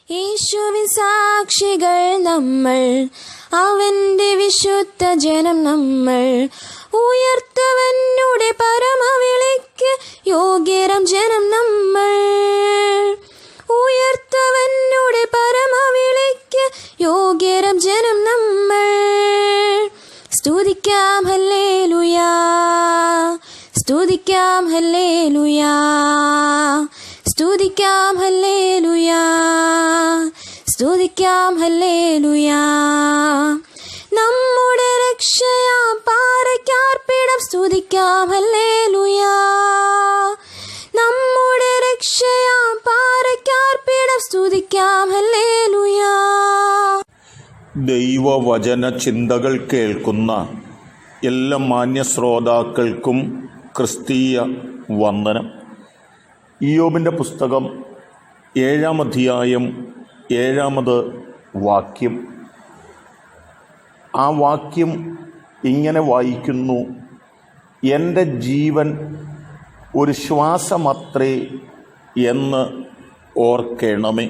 യേശുവിൻ സാക്ഷികൾ നമ്മൾ, അവന്റെ വിശുദ്ധ ജനം നമ്മൾ. ഉയർത്തവനുടെ പരമവിളിക്ക് യോഗ്യരം ജനം നമ്മൾ. ഉയർത്തവനുടെ പരമവിളിക്ക് യോഗ്യരം ജനം നമ്മൾ. സ്തുതിക്കാം ഹല്ലേലൂയാ, സ്തുതിക്കാം ഹല്ലേലൂയാ, സ്തുതിക്കാം ഹല്ലേലൂയാ, സ്തുതിക്കാം ഹല്ലേലൂയാ. നമ്മുടെ രക്ഷയാം പാറയ്ക്കാർപ്പിടം സ്തുതിക്കാം ഹല്ലേലൂയാ. നമ്മുടെ രക്ഷയാം പാറയ്ക്കാർപ്പിടം സ്തുതിക്കാം ഹല്ലേലൂയാ. ദൈവവചന ചിന്തകൾ കേൾക്കുന്ന എല്ലാ മാന്യ ശ്രോതാക്കൾക്കും ക്രിസ്തീയ വന്ദനം. ഇയ്യോബിൻ്റെ പുസ്തകം 7-ാം അധ്യായം 7-ാമത് വാക്യം. ആ വാക്യം ഇങ്ങനെ വായിക്കുന്നു: എൻ്റെ ജീവൻ ഒരു ശ്വാസമത്രേ എന്ന് ഓർക്കണമേ.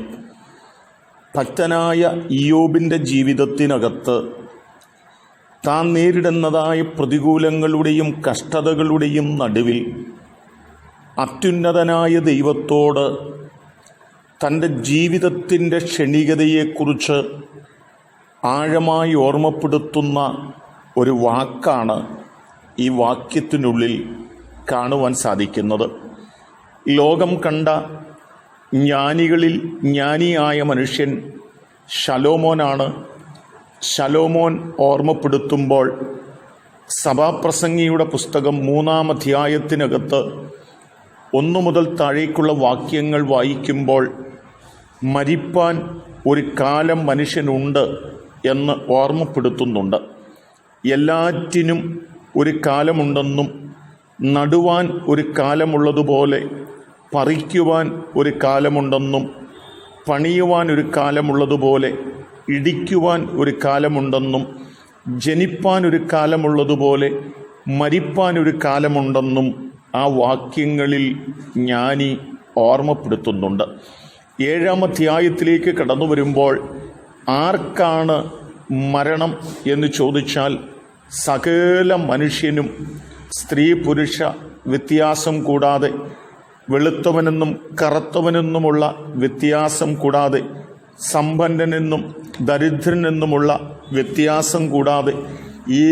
ഭക്തനായ ഇയ്യോബിൻ്റെ ജീവിതത്തിനകത്ത് താൻ നേരിടുന്നതായ പ്രതികൂലങ്ങളുടെയും കഷ്ടതകളുടെയും നടുവിൽ അത്യുന്നതനായ ദൈവത്തോട് തൻ്റെ ജീവിതത്തിൻ്റെ ക്ഷണികതയെക്കുറിച്ച് ആഴമായി ഓർമ്മപ്പെടുത്തുന്ന ഒരു വാക്കാണ് ഈ വാക്യത്തിനുള്ളിൽ കാണുവാൻ സാധിക്കുന്നത്. ലോകം കണ്ട ജ്ഞാനികളിൽ ജ്ഞാനിയായ മനുഷ്യൻ ശലോമോനാണ്. ശലോമോൻ ഓർമ്മപ്പെടുത്തുമ്പോൾ സഭാപ്രസംഗിയുടെ പുസ്തകം 3-ാം അധ്യായത്തിനകത്ത് 1 മുതൽ താഴേക്കുള്ള വാക്യങ്ങൾ വായിക്കുമ്പോൾ മരിപ്പാൻ ഒരു കാലം മനുഷ്യനുണ്ട് എന്ന് ഓർമ്മപ്പെടുത്തുന്നുണ്ട്. എല്ലാറ്റിനും ഒരു കാലമുണ്ടെന്നും നടുവാൻ ഒരു കാലമുള്ളതുപോലെ പറിക്കുവാൻ ഒരു കാലമുണ്ടെന്നും പണിയുവാൻ ഒരു കാലമുള്ളതുപോലെ ഇടിക്കുവാൻ ഒരു കാലമുണ്ടെന്നും ജനിപ്പാൻ ഒരു കാലമുള്ളതുപോലെ മരിപ്പാൻ ഒരു കാലമുണ്ടെന്നും ആ വാക്യങ്ങളിൽ ജ്ഞാനി ഓർമ്മപ്പെടുത്തുന്നുണ്ട്. 7-ാം അധ്യായത്തിലേക്ക് കടന്നു വരുമ്പോൾ ആർക്കാണ് മരണം എന്ന് ചോദിച്ചാൽ സകല മനുഷ്യനും സ്ത്രീ പുരുഷ വ്യത്യാസം കൂടാതെ, വെളുത്തവനെന്നും കറുത്തവനെന്നുമുള്ള വ്യത്യാസം കൂടാതെ, സമ്പന്നനെന്നും ദരിദ്രനെന്നുമുള്ള വ്യത്യാസം കൂടാതെ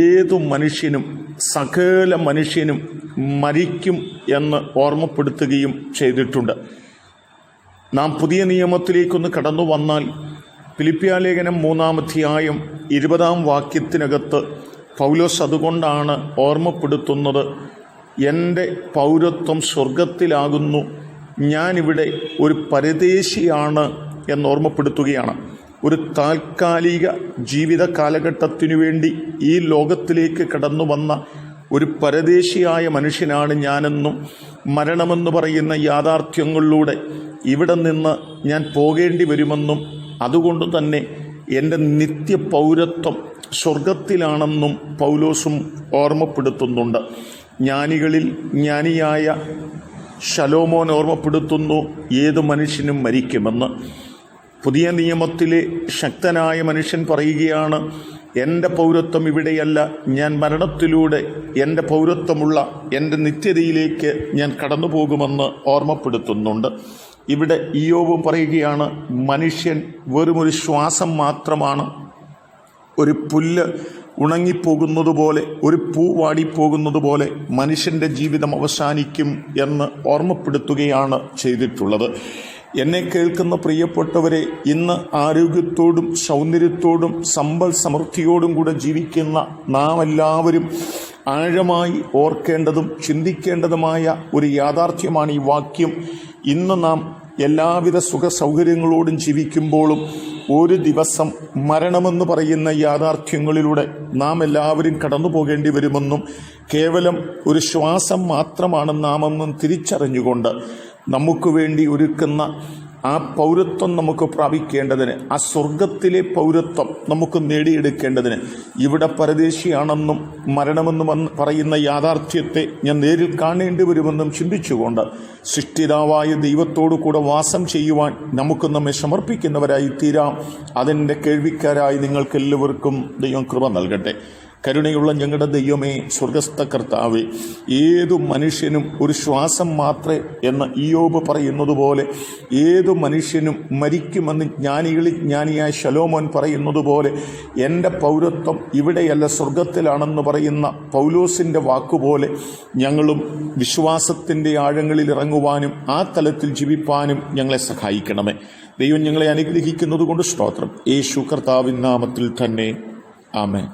ഏതു മനുഷ്യനും, സകല മനുഷ്യനും മരിക്കും എന്ന് ഓർമ്മപ്പെടുത്തുകയും ചെയ്തിട്ടുണ്ട്. നാം പുതിയ നിയമത്തിലേക്കൊന്ന് കടന്നു വന്നാൽ ഫിലിപ്പിയ-ലേഖനം 3-ാം അധ്യായം 20-ാം വാക്യത്തിനകത്ത് പൗലോസ് അതുകൊണ്ടാണ് ഓർമ്മപ്പെടുത്തുന്നത്: എൻ്റെ പൗരത്വം സ്വർഗത്തിലാകുന്നു, ഞാനിവിടെ ഒരു പരദേശിയാണ് എന്നോർമ്മപ്പെടുത്തുകയാണ്. ഒരു താൽക്കാലിക ജീവിത കാലഘട്ടത്തിനു വേണ്ടി ഈ ലോകത്തിലേക്ക് കടന്നു വന്ന ഒരു പരദേശിയായ മനുഷ്യനാണ് ഞാനെന്നും, മരണമെന്ന് പറയുന്ന യാഥാർത്ഥ്യങ്ങളിലൂടെ ഇവിടെ നിന്ന് ഞാൻ പോകേണ്ടി വരുമെന്നും, അതുകൊണ്ട് തന്നെ എൻ്റെ നിത്യ പൗരത്വം സ്വർഗത്തിലാണെന്നും പൗലോസും ഓർമ്മപ്പെടുത്തുന്നുണ്ട്. ജ്ഞാനികളിൽ ജ്ഞാനിയായ ശലോമോൻ ഓർമ്മപ്പെടുത്തുന്നു ഏതു മനുഷ്യനും മരിക്കുമെന്ന്. പുതിയ നിയമത്തിലെ ശക്തനായ മനുഷ്യൻ പറയുകയാണ്: എൻ്റെ പൗരത്വം ഇവിടെയല്ല, ഞാൻ മരണത്തിലൂടെ എൻ്റെ പൗരത്വമുള്ള എൻ്റെ നിത്യതയിലേക്ക് ഞാൻ കടന്നു പോകുമെന്ന് ഓർമ്മപ്പെടുത്തുന്നുണ്ട്. ഇവിടെ ഇയ്യോബും പറയുകയാണ്: മനുഷ്യൻ വെറുമൊരു ശ്വാസം മാത്രമാണ്. ഒരു പുല്ല് ഉണങ്ങിപ്പോകുന്നത് പോലെ, ഒരു പൂ വാടിപ്പോകുന്നത് പോലെ മനുഷ്യൻ്റെ ജീവിതം അവസാനിക്കും എന്ന് ഓർമ്മപ്പെടുത്തുകയാണ് ചെയ്തിട്ടുള്ളത്. എന്നെ കേൾക്കുന്ന പ്രിയപ്പെട്ടവരെ, ഇന്ന് ആരോഗ്യത്തോടും സൗന്ദര്യത്തോടും സമ്പൽ സമൃദ്ധിയോടും കൂടെ ജീവിക്കുന്ന നാം എല്ലാവരും ആഴമായി ഓർക്കേണ്ടതും ചിന്തിക്കേണ്ടതുമായ ഒരു യാഥാർത്ഥ്യമാണ് ഈ വാക്യം. ഇന്ന് നാം എല്ലാവിധ സുഖ സൗകര്യങ്ങളോടും ജീവിക്കുമ്പോഴും ഒരു ദിവസം മരണമെന്ന് പറയുന്ന യാഥാർത്ഥ്യങ്ങളിലൂടെ നാം എല്ലാവരും കടന്നു പോകേണ്ടി വരുമെന്നും, കേവലം ഒരു ശ്വാസം മാത്രമാണ് നാമെന്നും തിരിച്ചറിഞ്ഞുകൊണ്ട് നമുക്ക് വേണ്ടി ഒരുക്കുന്ന ആ പൗരത്വം നമുക്ക് പ്രാപിക്കേണ്ടതിന്, ആ സ്വർഗത്തിലെ പൗരത്വം നമുക്ക് നേടിയെടുക്കേണ്ടതിന്, ഇവിടെ പരദേശിയാണെന്നും മരണമെന്നും പറയുന്ന യാഥാർത്ഥ്യത്തെ ഞാൻ നേരിൽ കാണേണ്ടി വരുമെന്നും ചിന്തിച്ചുകൊണ്ട് സൃഷ്ടിതാവായ ദൈവത്തോടു കൂടെ വാസം ചെയ്യുവാൻ നമുക്ക് നമ്മെ സമർപ്പിക്കുന്നവരായി തീരാം. അതിൻ്റെ കേൾവിക്കാരായി നിങ്ങൾക്കെല്ലാവർക്കും ദൈവം കൃപ നൽകട്ടെ. കരുണയുള്ള ഞങ്ങളുടെ ദൈവമേ, സ്വർഗസ്ഥ കർത്താവേ, ഏതു മനുഷ്യനും ഒരു ശ്വാസം മാത്രമേ എന്ന് ഇയ്യോബ് പറയുന്നത് പോലെ, ഏതു മനുഷ്യനും മരിക്കുമെന്ന് ജ്ഞാനിയായ ശലോമോൻ പറയുന്നത് പോലെ, എൻ്റെ പൗരത്വം ഇവിടെയല്ല സ്വർഗത്തിലാണെന്ന് പറയുന്ന പൗലോസിൻ്റെ വാക്കുപോലെ ഞങ്ങളും വിശ്വാസത്തിൻ്റെ ആഴങ്ങളിൽ ഇറങ്ങുവാനും ആ തലത്തിൽ ജീവിപ്പാനും ഞങ്ങളെ സഹായിക്കണമേ. ദൈവം ഞങ്ങളെ അനുഗ്രഹിക്കുന്നത് കൊണ്ട് സ്തോത്രം. യേശു കർത്താവിൻ നാമത്തിൽ തന്നെ ആമേൻ.